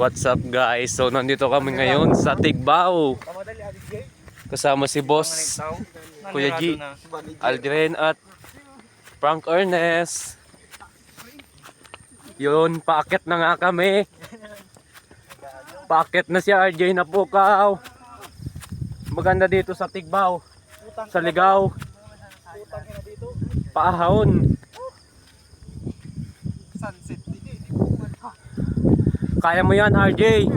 What's up guys? So nandito kami ngayon sa Tigbao. Kasama si Boss, Kuya G, Aldrin at Frank Ernest. Yun, paakit na nga kami. Paakit na si RJ na pukaw. Maganda dito sa Tigbao. Sa Ligaw. Paahon. Kaya mo yan, RJ.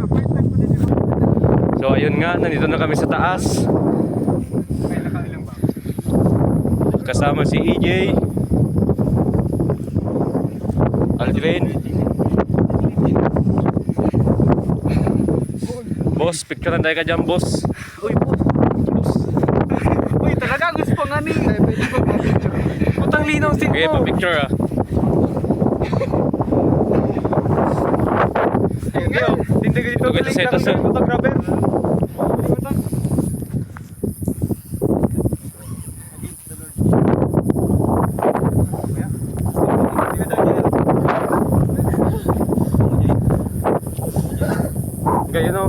So ayun nga, nandito na kami sa taas. Kasama si EJ, Aldrin. Boss, picturean tayo ka dyan, boss. Uy, boss. Uy, talaga gusto pa nga ni. Putang linaw sin mo. Okay, pa-picture ah. Tindig dito Ito sa ito sa photographer. Ganyan o.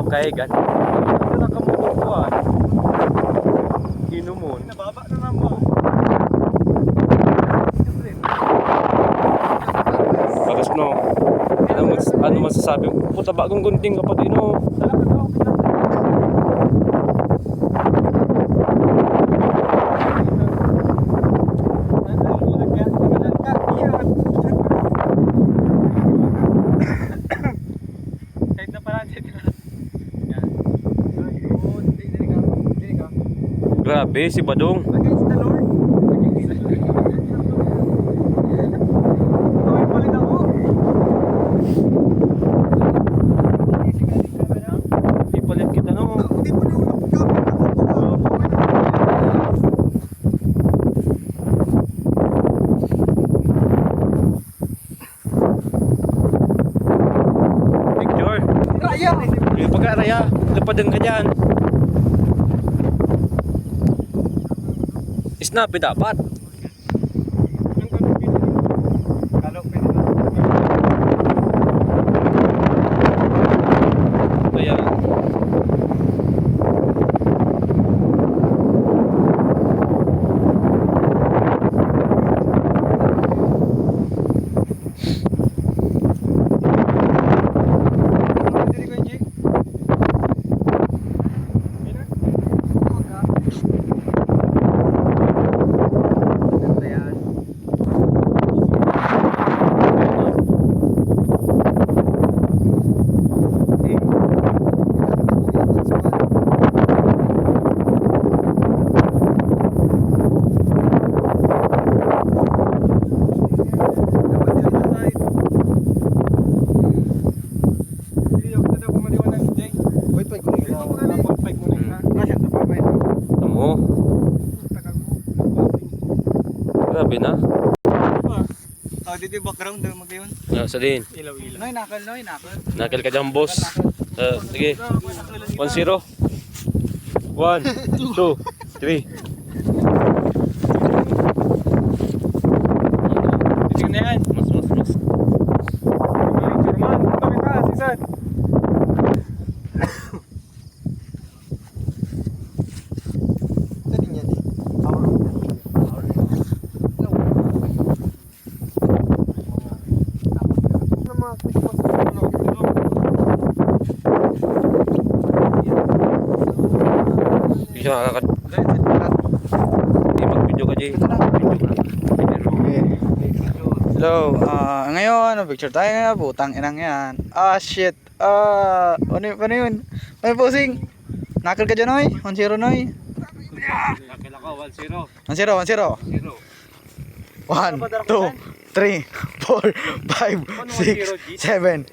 Okay, ganyan. Ito na kamukuhan. Inumon. Nababa na naman. Bagas no. Ano masasabi? Puta bagong gunting kapatid no. Grabe si Badong. Against the Lord. Palit ako. Ipalit kita no. Hindi mo na Picture. Raya. Yung pag-araya, lapadan ka dyan. Snappy dapat. Ayan. Amo. Grabe na. Oh, dito yung background daw magayon. Sa din. Ilaw-ilaw. Noy, nakal. Nakil ka dyan, boss. Sige. 1-0. 1, 2, 3. Titignan na yan. Mas. German, ito kita, sisan. Tadi niya di. Bisa kakak. Mag-video ka, Jay. Hello, ngayon, picture tayo nga, putang inang yan. Shit. Ano yun? Ano posing? Nakal ka dyan, Noy? 1-0, Noy? Nakil ako, 1-0. 1-0, 1-0. 1, 2, 3, 4, 5, 6, 7.